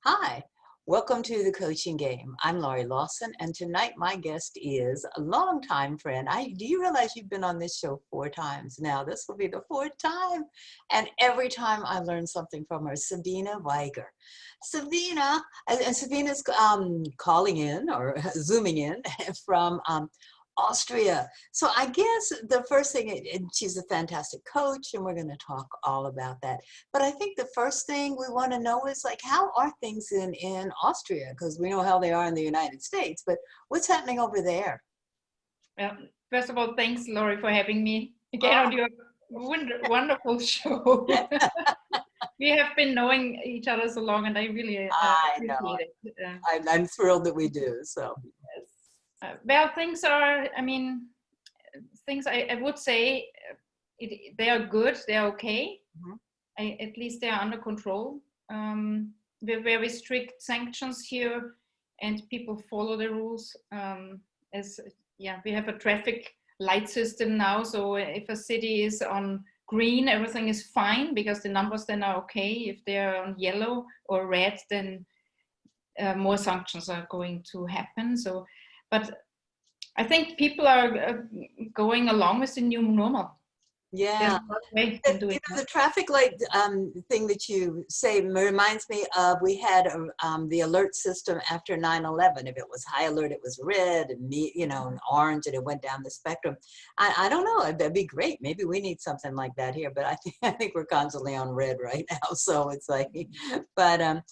Hi, welcome to the coaching game. I'm Laurie Lawson, and tonight my guest is a longtime friend. Do you realize you've been on this show 4 times now? This will be the fourth time, and every time I learn something from her. Sabina Wieger. Sabina, and Sabina's calling in or zooming in from Austria. So I guess the first thing, and she's a fantastic coach, and we're going to talk all about that. But I think the first thing we want to know is like, how are things in Austria? Because we know how they are in the United States, but what's happening over there? Well, first of all, thanks, Laurie, for having me again Oh, on your wonderful show. We have been knowing each other so long, and I really I know. appreciate it. I'm thrilled that we do. So, Yes. Well, things are, things I would say they are good, they're okay. mhm. At least they are under control. We have very strict sanctions here, and people follow the rules. We have a traffic light system now, so if a city is on green, everything is fine because the numbers then are okay. If they're on yellow or red, then more sanctions are going to happen. So, but I think people are going along with the new normal. There's Yeah. no way than doing that. The traffic light thing that you say reminds me of we had the alert system after 9/11. If it was high alert, it was red and and orange, and it went down the spectrum. I don't know. That'd be great. Maybe we need something like that here. But I think we're constantly on red right now. So it's like, but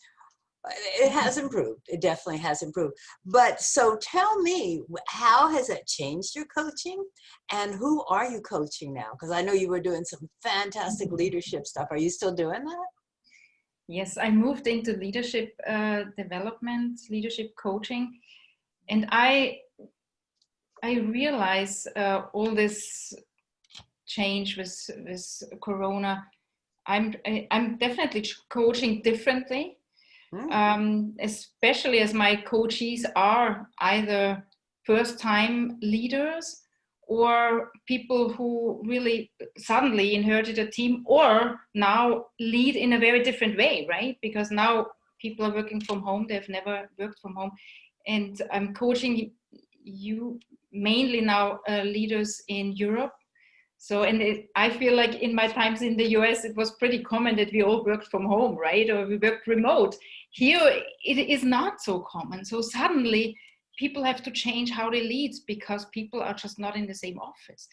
it has improved. It definitely has improved. But so tell me, how has it changed your coaching, and who are you coaching now? Because I know you were doing some fantastic leadership stuff. Are you still doing that? Yes, I moved into leadership development, leadership coaching, and I realize all this change with Corona. I'm definitely coaching differently, especially as my coachees are either first-time leaders or people who really suddenly inherited a team or now lead in a very different way, right? Because now people are working from home, they've never worked from home. And I'm coaching you mainly now leaders in Europe. So, I feel like in my times in the US, it was pretty common that we all worked from home, right? Or we worked remote. Here, it is not so common. So suddenly people have to change how they lead because people are just not in the same office.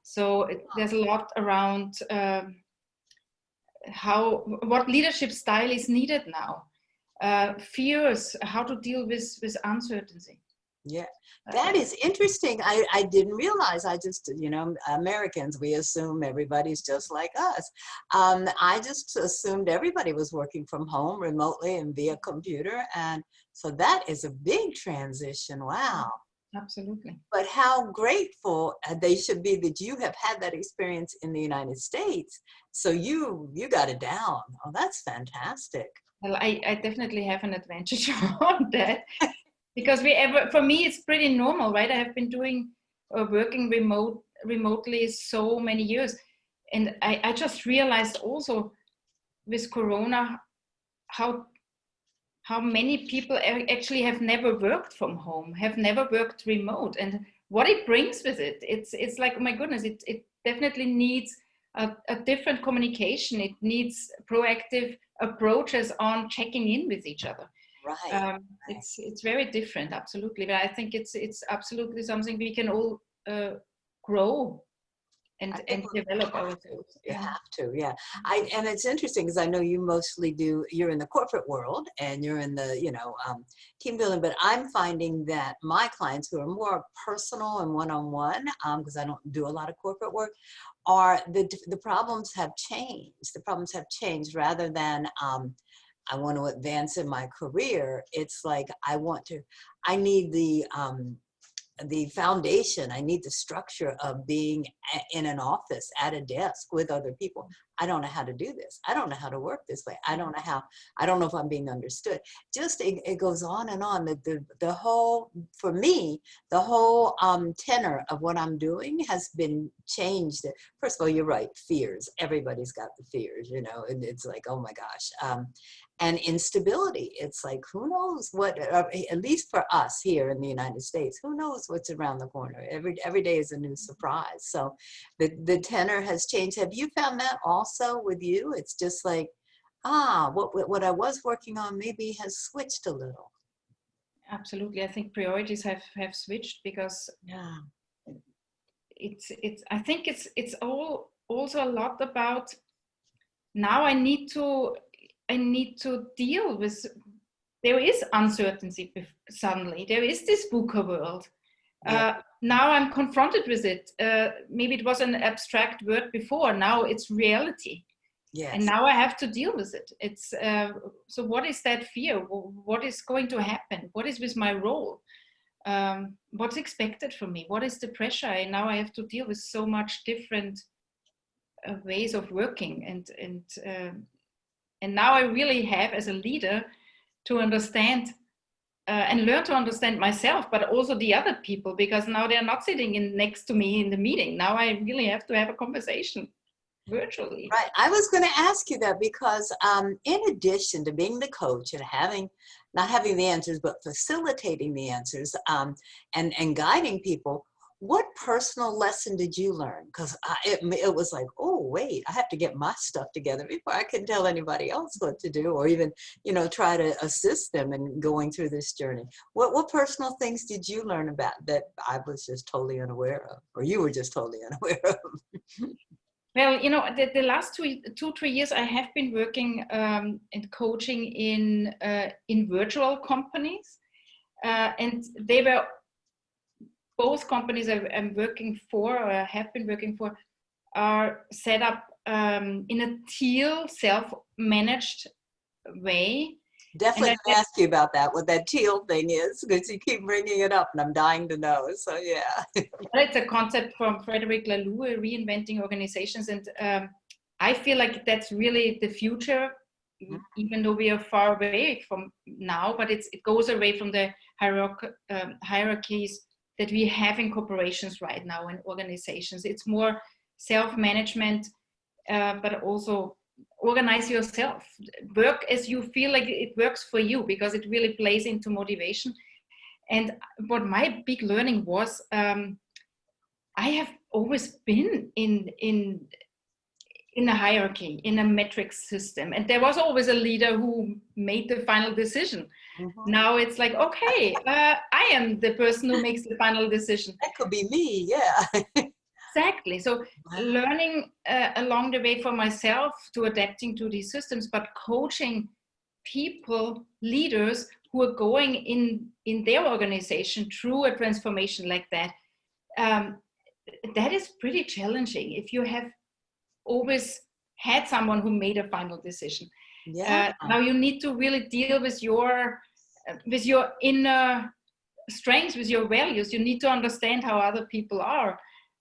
So there's a lot around what leadership style is needed now, fears, how to deal with uncertainty. Yeah, that is interesting. I didn't realize. I just, Americans, we assume everybody's just like us. I just assumed everybody was working from home remotely and via computer. And so that is a big transition. Wow. Absolutely. But how grateful they should be that you have had that experience in the United States. So you got it down. Oh, that's fantastic. Well, I definitely have an advantage on that. Because for me, it's pretty normal, right? I have been doing working remotely so many years. And I just realized also with Corona, how many people actually have never worked from home, have never worked remote, and what it brings with it. It's like, oh my goodness, it definitely needs a different communication. It needs proactive approaches on checking in with each other. Right. It's very different, absolutely. But I think it's absolutely something we can all grow I and think develop we have to. ourselves. You Yeah. have to, yeah. And it's interesting because I know you mostly you're in the corporate world and you're in the, team building, but I'm finding that my clients who are more personal and one-on-one, because I don't do a lot of corporate work, are the problems have changed. The problems have changed rather than, I want to advance in my career. It's like, I need the foundation. I need the structure of being in an office at a desk with other people. I don't know how to do this. I don't know how to work this way. I don't know if I'm being understood. Just, it goes on and on. The whole, for me, the whole tenor of what I'm doing has been changed. First of all, you're right, fears. Everybody's got the fears, you know, and it's like, oh my gosh. And instability. It's like, who knows what, at least for us here in the United States, who knows what's around the corner? Every day is a new surprise. So the tenor has changed. Have you found that also with you? It's just like, what I was working on maybe has switched a little. Absolutely. I think priorities have switched, because Yeah. I think it's all also a lot about, now I need to deal with, there is uncertainty suddenly. There is this VUCA world. Yeah. Now I'm confronted with it. Maybe it was an abstract word before. Now it's reality. Yes. And now I have to deal with it. It's so what is that fear? What is going to happen? What is with my role? What's expected from me? What is the pressure? And now I have to deal with so much different ways of working, and now I really have, as a leader, to understand and learn to understand myself, but also the other people, because now they're not sitting next to me in the meeting. Now I really have to have a conversation virtually. Right. I was going to ask you that because in addition to being the coach and not having the answers, but facilitating the answers and guiding people, what personal lesson did you learn? Because it was like, oh, wait, I have to get my stuff together before I can tell anybody else what to do, or even, you know, try to assist them in going through this journey. What personal things did you learn about that I was just totally unaware of, or you were just totally unaware of? Well, you know, the last 3 years I have been working and coaching in virtual companies, and they were both companies I'm working for, or have been working for, are set up in a TEAL, self-managed way. Definitely going to ask you about that, what that TEAL thing is, because you keep bringing it up and I'm dying to know. So yeah. It's a concept from Frederic Laloux, Reinventing Organizations. And I feel like that's really the future, even though we are far away from now, but it goes away from the hierarchies that we have in corporations right now, in organizations. It's more self-management, but also organize yourself. Work as you feel like it works for you, because it really plays into motivation. And what my big learning was, I have always been in a hierarchy, in a metrics system. And there was always a leader who made the final decision. Mm-hmm. Now it's like, okay, I am the person who makes the final decision. That could be me, yeah. Exactly. So learning along the way for myself to adapting to these systems, but coaching people, leaders who are going in their organization through a transformation like that, that is pretty challenging if you have always had someone who made a final decision. Yeah. Now you need to really deal with your inner strengths, with your values. You need to understand how other people are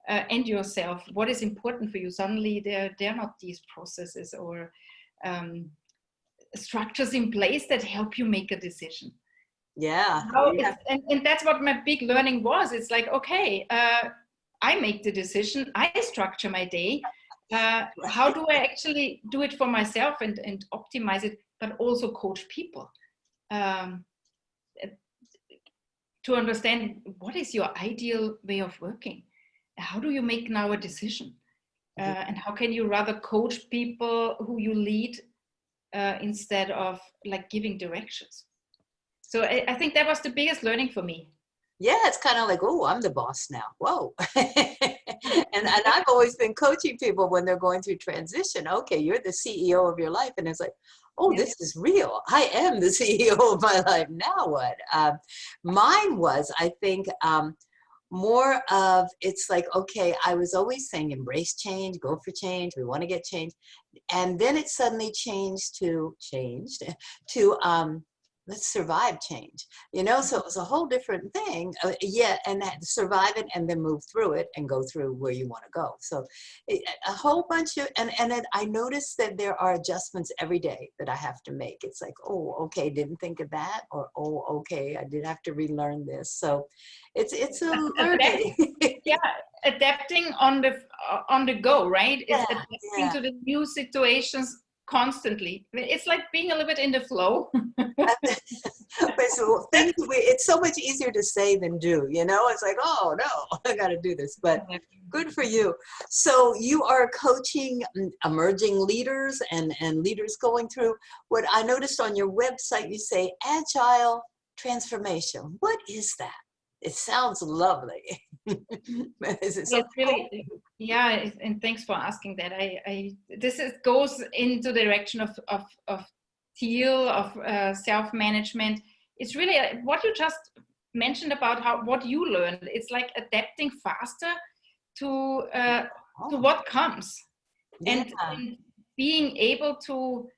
and yourself. What is important for you? Suddenly they're not these processes or structures in place that help you make a decision. Yeah. And that's what my big learning was. It's like, okay, I make the decision, I structure my day. How do I actually do it for myself and optimize it, but also coach people to understand what is your ideal way of working? How do you make now a decision? And how can you rather coach people who you lead instead of like giving directions? So I think that was the biggest learning for me. Yeah, it's kind of like, oh, I'm the boss now. Whoa. and I've always been coaching people when they're going through transition. Okay, you're the CEO of your life. And it's like, oh, this is real. I am the CEO of my life. Now what? Mine was, I think, more of, it's like, okay, I was always saying embrace change, go for change, we want to get change. And then it suddenly changed to let's survive change, so it was a whole different thing. Yeah, and that survive it and then move through it and go through where you want to go. So a whole bunch of, and then I noticed that there are adjustments every day that I have to make. It's like, oh, okay, didn't think of that, or oh, okay, I did have to relearn this. So it's a learning. Yeah, adapting on the go, right? It's Yeah, adapting yeah. to the new situations constantly. It's like being a little bit in the flow. But so it's so much easier to say than do, it's like, oh no, I got to do this, but good for you. So you are coaching emerging leaders and leaders going through what I noticed on your website. You say Agile Transformation. What is that? It sounds lovely. Is it It's something cool? really, yeah, and thanks for asking that. Goes into the direction of TEAL, of self-management. It's really what you just mentioned about what you learned. It's like adapting faster to what comes, Yeah. and being able to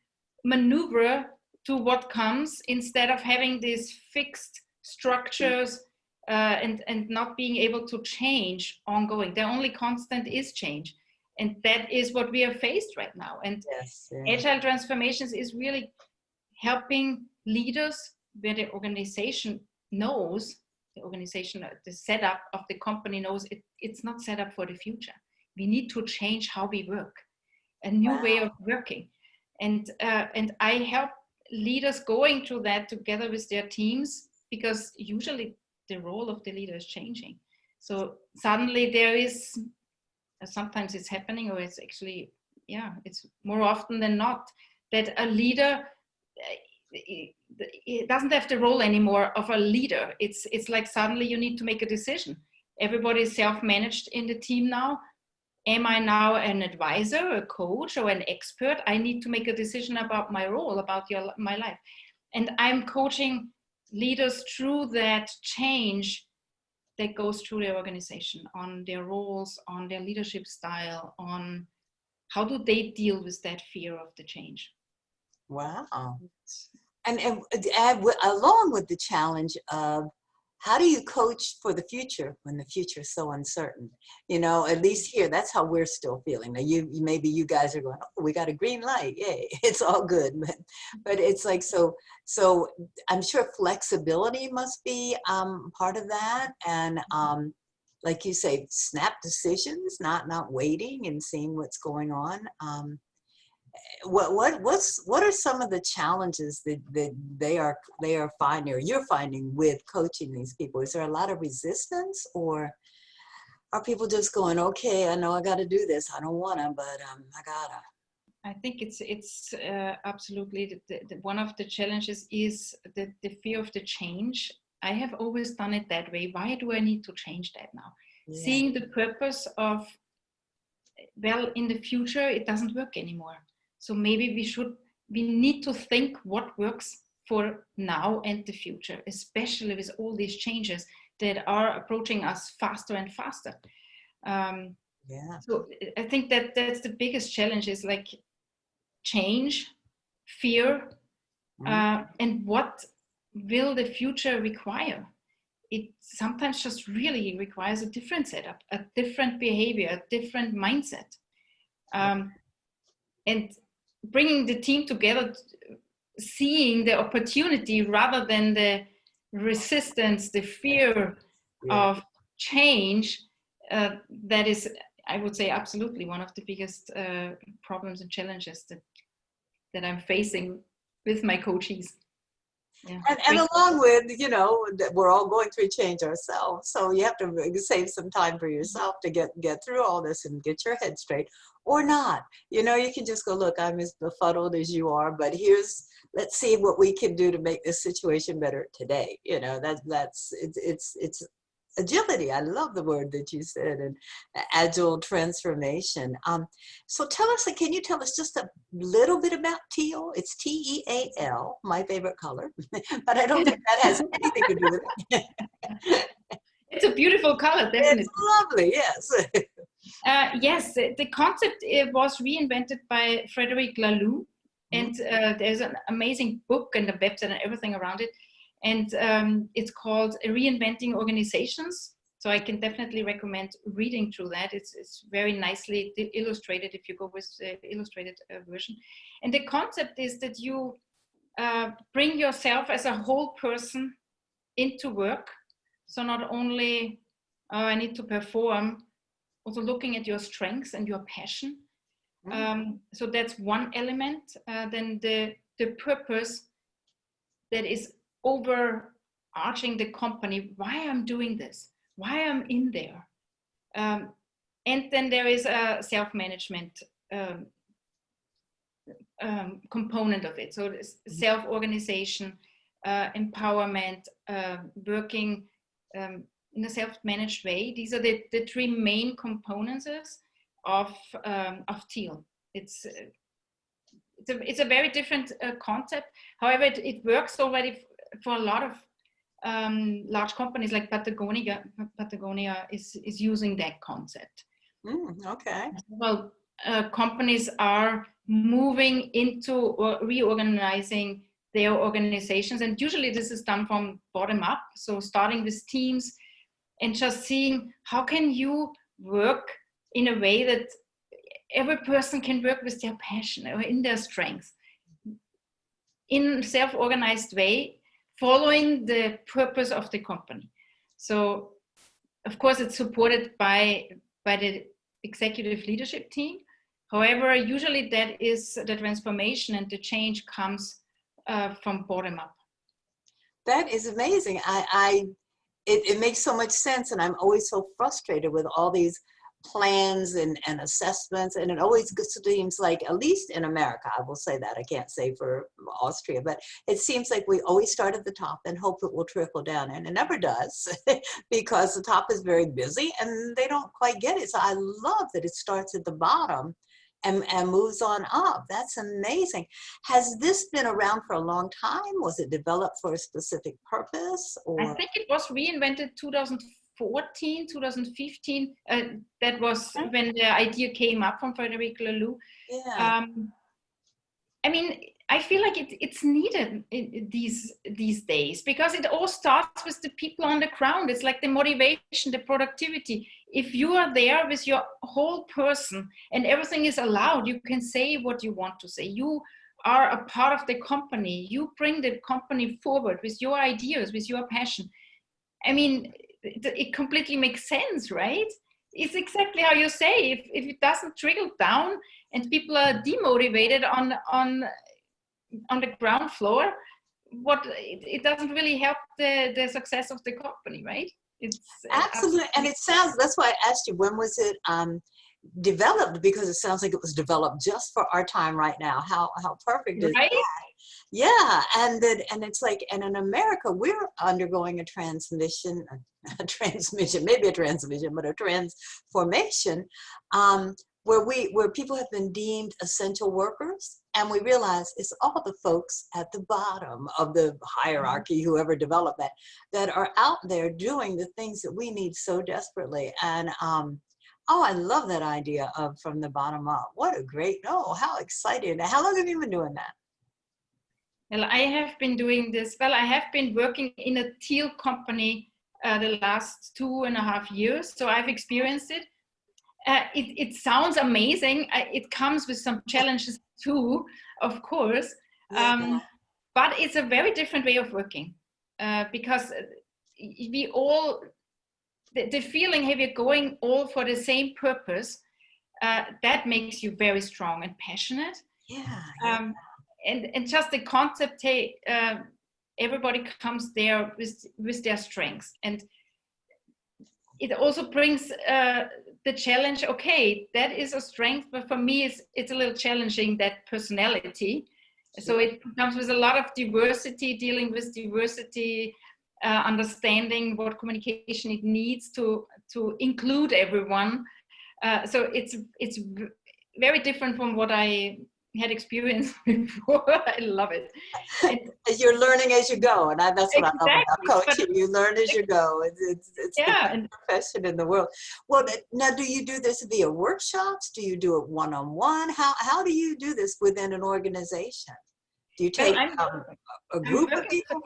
maneuver to what comes instead of having these fixed structures. And not being able to change ongoing. The only constant is change. And that is what we are faced right now. And Yes. Yeah. Agile Transformations is really helping leaders where the organization knows, the setup of the company knows it's not set up for the future. We need to change how we work, a new way of working. And I help leaders going through that together with their teams, because usually the role of the leader is changing. So suddenly there is, sometimes it's happening, or it's actually, it's more often than not that a leader, it doesn't have the role anymore of a leader. It's like suddenly you need to make a decision. Everybody is self-managed in the team now. Am I now an advisor, a coach, or an expert? I need to make a decision about my role, about my life. And I'm coaching leaders through that change that goes through their organization, on their roles, on their leadership style, on how do they deal with that fear of the change. Wow. And along with the challenge of how do you coach for the future when the future is so uncertain? At least here, that's how we're still feeling. Now, maybe you guys are going, oh, we got a green light, yay, it's all good. But it's like, so I'm sure flexibility must be part of that. And like you say, snap decisions, not waiting and seeing what's going on. What are some of the challenges that they are finding, or you're finding, with coaching these people? Is there a lot of resistance, or are people just going, okay, I know I got to do this, I don't want to, but I gotta? I think it's absolutely one of the challenges is the fear of the change. I have always done it that way. Why do I need to change that now? Yeah. Seeing the purpose of, well, in the future it doesn't work anymore. So maybe we need to think what works for now and the future, especially with all these changes that are approaching us faster and faster. So I think that's the biggest challenge, is like change, fear, and what will the future require? It sometimes just really requires a different setup, a different behavior, a different mindset. And bringing the team together, seeing the opportunity rather than the resistance, the fear of change, that is, I would say, absolutely one of the biggest problems and challenges that I'm facing with my coaches. Yeah. And along with, we're all going through change ourselves. So you have to save some time for yourself to get through all this and get your head straight, or not. You can just go, look, I'm as befuddled as you are, but let's see what we can do to make this situation better today. It's agility. I love the word that you said, and agile transformation. So can you tell us just a little bit about TEAL? It's TEAL, my favorite color, but I don't think that has anything to do with it. It's a beautiful color, definitely. It's lovely, yes. Yes, the concept was reinvented by Frederic Laloux. And there's an amazing book and a website and everything around it. And it's called Reinventing Organizations. So I can definitely recommend reading through that. It's very nicely illustrated if you go with the illustrated version. And the concept is that you bring yourself as a whole person into work. So not only I need to perform, also looking at your strengths and your passion. So that's one element. Then the purpose that is overarching the company, why I'm doing this, why I'm in there. And then there is a self-management component of it. So self-organization, empowerment, working in a self-managed way. These are the three main components of TEAL. It's a very different concept. However, it works already for a lot of large companies like Patagonia. Patagonia is using that concept. Okay. Well, companies are moving into or reorganizing their organizations, and usually this is done from bottom up. So starting with teams and just seeing how can you work in a way that every person can work with their passion or in their strengths in self-organized way, following the purpose of the company. So of course it's supported by the executive leadership team. However, usually that is the transformation and the change comes from bottom up. That is amazing. It makes so much sense, and I'm always so frustrated with all these plans and assessments, and it always seems like, at least in America, I will say that, I can't say for Austria, but it seems like we always start at the top and hope it will trickle down, and it never does because the top is very busy and they don't quite get it. So I love that it starts at the bottom and moves on up. That's amazing. Has this been around for a long time? Was it developed for a specific purpose? Or? I think it was reinvented 2014, 2015. That was when the idea came up from Frederic Laloux. Yeah. I mean, I feel like it's needed these days, because it all starts with the people on the ground. It's like the motivation, the productivity. If you are there with your whole person and everything is allowed, you can say what you want to say. You are a part of the company. You bring the company forward with your ideas, with your passion. I mean, it completely makes sense, right? It's exactly how you say. If it doesn't trickle down and people are demotivated on the ground floor, it doesn't really help the success of the company, right? It's absolutely. And it sounds, that's why I asked you, when was it developed? Because it sounds like it was developed just for our time right now. How perfect is right? that? Yeah, and it's like, and in America, we're undergoing a transmission, but a transformation, where people have been deemed essential workers, and we realize it's all the folks at the bottom of the hierarchy, whoever developed that are out there doing the things that we need so desperately. And oh, I love that idea of from the bottom up. What a great, how exciting. How long have you been doing that? Well, I have been doing this. Well, I have been working in a TEAL company the last 2.5 years. So I've experienced it. It sounds amazing. It comes with some challenges too, of course. Yeah. But it's a very different way of working because we all, the feeling hey, we're going all for the same purpose, that makes you very strong and passionate. Yeah. And just the concept, hey, everybody comes there with their strengths, and it also brings the challenge. Okay, that is a strength, but for me, it's a little challenging, that personality. So it comes with a lot of diversity, dealing with diversity, understanding what communication it needs to include everyone. So it's very different from what I had experience before. I love it. And You're learning as you go, and that's what I love about exactly, but coaching. You learn as you go. It's the yeah, best and profession in the world. Well, now, do you do this via workshops? Do you do it one-on-one? How do you do this within an organization? Do you well, take a I'm group of working people?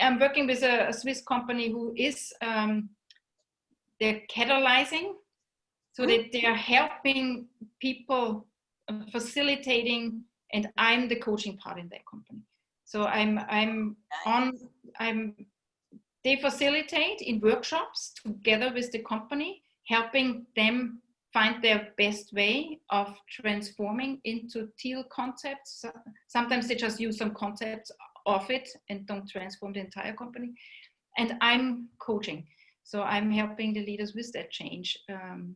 I'm working with a Swiss company who is they're catalyzing, so that they are helping people, facilitating, and I'm the coaching part in that company. So they facilitate in workshops together with the company, helping them find their best way of transforming into TEAL concepts. Sometimes they just use some concepts of it and don't transform the entire company. And I'm coaching. So I'm helping the leaders with that change. Oh,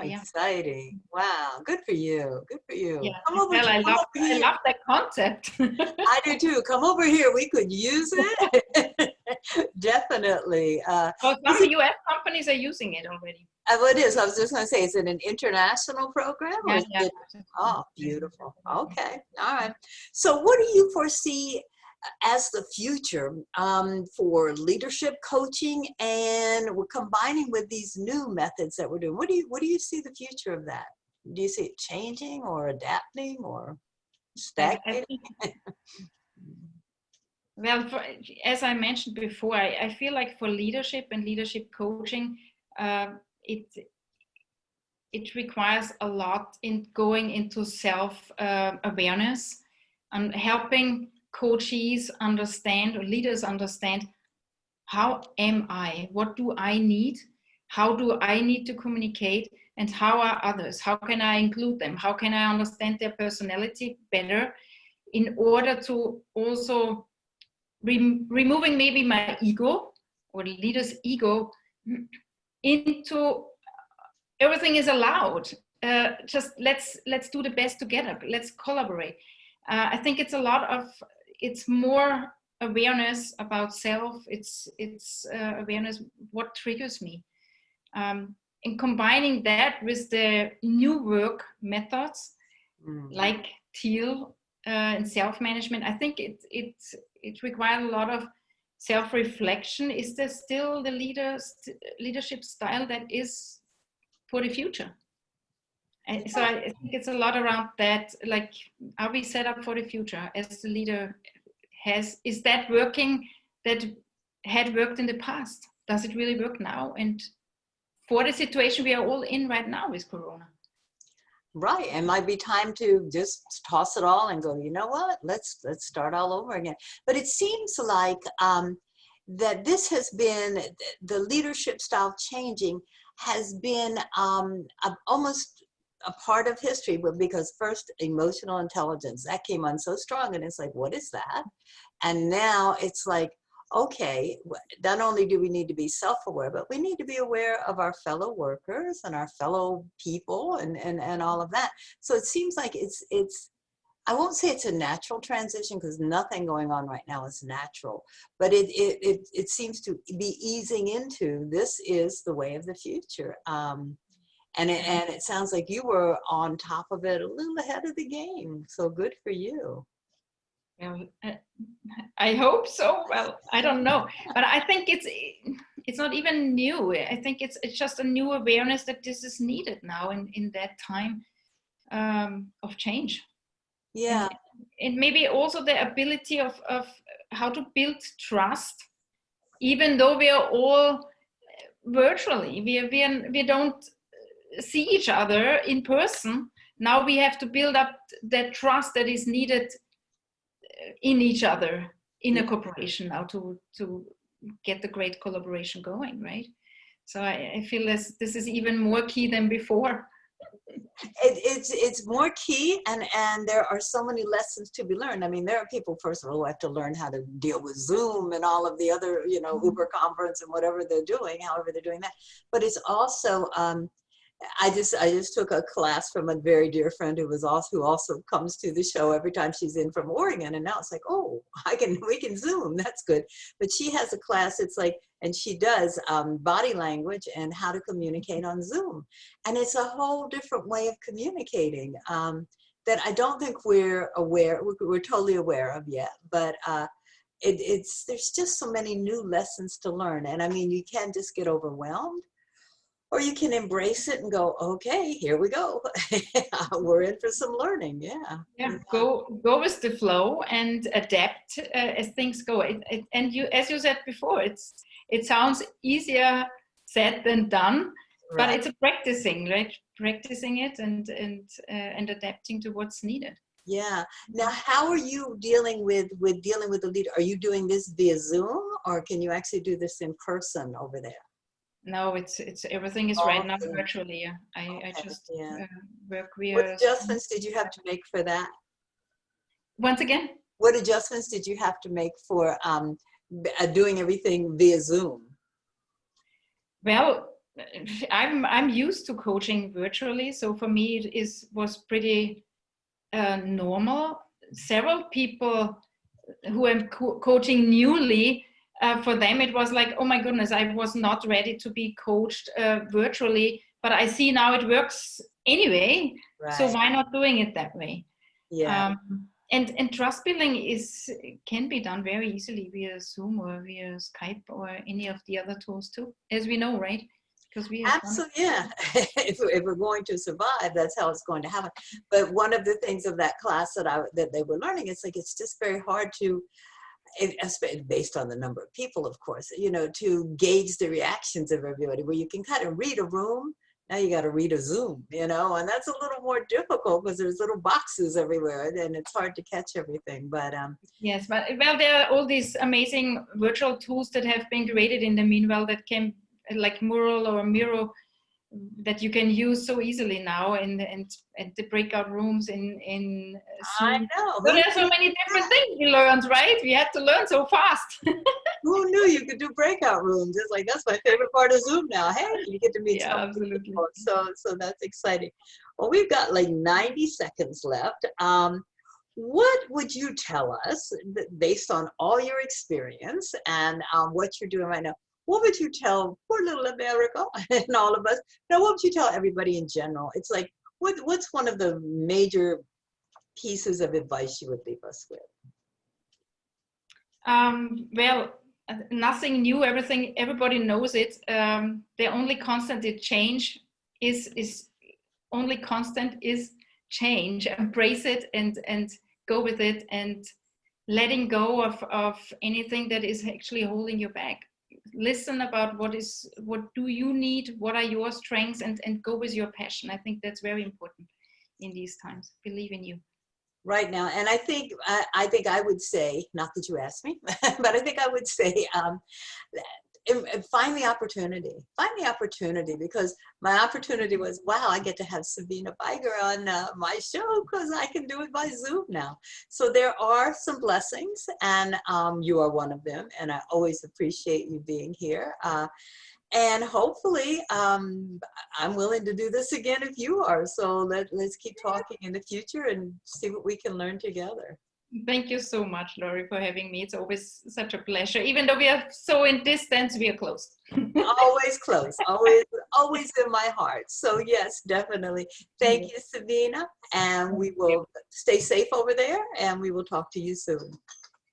Yeah. exciting. Wow. Good for you. Good for you. Yeah. Come over, Well, come over I here. love that concept. I do too. Come over here. We could use it. Definitely. Well, Is some it, US companies are using it already. what is? I was just going to say, is it an international program or Yeah, is yeah. it? Oh, beautiful. Okay. All right. So what do you foresee as the future for leadership coaching, and we're combining with these new methods that we're doing? What do you see the future of that? Do you see it changing or adapting or I stagnating? think, well, as I mentioned before, I feel like for leadership and leadership coaching, it it requires a lot in going into self awareness and helping coachees understand, or leaders understand, how am I? What do I need? How do I need to communicate? And how are others? How can I include them? How can I understand their personality better in order to also removing maybe my ego or the leader's ego into everything is allowed. Just let's do the best together. Let's collaborate. I think it's a lot of, it's more awareness about self. It's awareness what triggers me, and combining that with the new work methods like TEAL and self-management. I think it requires a lot of self-reflection. Is there still the leadership style that is for the future? And so I think it's a lot around that, like, are we set up for the future as the leader? Is that working that had worked in the past? Does it really work now? And for the situation we are all in right now with Corona. Right. It might be time to just toss it all and go, you know what, let's start all over again. But it seems like that this has been, the leadership style changing has been almost a part of history, but because first emotional intelligence, that came on so strong, and it's like, what is that? And now it's like, okay, not only do we need to be self-aware, but we need to be aware of our fellow workers and our fellow people and all of that. So it seems like it's I won't say it's a natural transition, because nothing going on right now is natural, but it seems to be easing into, this is the way of the future. And it sounds like you were on top of it, a little ahead of the game. So good for you. Well, I hope so. Well, I don't know, but I think it's not even new. I think it's just a new awareness that this is needed now in that time of change. Yeah. And maybe also the ability of how to build trust, even though we are all virtually. We don't see each other in person. Now we have to build up that trust that is needed in each other in a corporation now to get the great collaboration going, right? So I feel this is even more key than before. It's more key, and there are so many lessons to be learned. I mean, there are people, first of all, who have to learn how to deal with Zoom and all of the other, Uber conference and whatever they're doing, however they're doing that. But it's also I just took a class from a very dear friend who also comes to the show every time she's in from Oregon, and now it's like, oh, we can Zoom. That's good. But she has a class. It's like, and she does body language and how to communicate on Zoom, and it's a whole different way of communicating that I don't think we're totally aware of yet. But there's just so many new lessons to learn, and I mean, you can't just get overwhelmed. Or you can embrace it and go, okay, here we go. We're in for some learning. Yeah. Yeah, go with the flow and adapt as things go. And you, as you said before, it sounds easier said than done, but Right. it's a practicing, right? Practicing it and adapting to what's needed. Yeah. Now, how are you dealing with the leader? Are you doing this via Zoom, or can you actually do this in person over there? No, it's everything is right now virtually. Yeah. I just work via. What adjustments did you have to make for that? Once again? What adjustments did you have to make for doing everything via Zoom? Well, I'm used to coaching virtually, so for me it was pretty normal. Several people who I'm coaching newly, for them it was like, oh my goodness, I was not ready to be coached virtually, but I see now it works anyway. Right. So why not doing it that way? Yeah. And trust building can be done very easily via Zoom or via Skype or any of the other tools too, as we know, right? Because we have absolutely, yeah. if we're going to survive, that's how it's going to happen. But one of the things of that class that they were learning, it's like it's just very hard to, based on the number of people, of course, to gauge the reactions of everybody. Where you can kind of read a room, now you got to read a Zoom, and that's a little more difficult because there's little boxes everywhere, and it's hard to catch everything. But yes, but well, there are all these amazing virtual tools that have been created in the meanwhile that can, like Mural or Miro, that you can use so easily now in the breakout rooms in Zoom. I know. So there are so many different things we learned, right? We had to learn so fast. Who knew you could do breakout rooms? It's like, that's my favorite part of Zoom now. Hey, you get to meet so many people. So that's exciting. Well, we've got like 90 seconds left. What would you tell us, based on all your experience and what you're doing right now? What would you tell poor little America and all of us? Now, what would you tell everybody in general? It's like, what's one of the major pieces of advice you would leave us with? Well, nothing new. Everybody knows it. The only constant change is change. Embrace it and go with it, and letting go of anything that is actually holding you back. Listen about what do you need, what are your strengths, and go with your passion. I think that's very important in these times. Believe in you. Right now, and I think I would say, not that you asked me, but I think I would say, find the opportunity, because my opportunity was, wow, I get to have Sabina Wieger on my show because I can do it by Zoom now. So there are some blessings, and you are one of them, and I always appreciate you being here. And hopefully, I'm willing to do this again if you are. So let's keep talking in the future and see what we can learn together. Thank you so much, Laurie, for having me. It's always such a pleasure. Even though we are so in distance, we are close. Always close, always in my heart. So yes, definitely. Thank you, Sabina. And we will stay safe over there, and we will talk to you soon.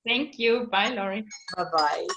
Thank you. Bye, Laurie. Bye-bye.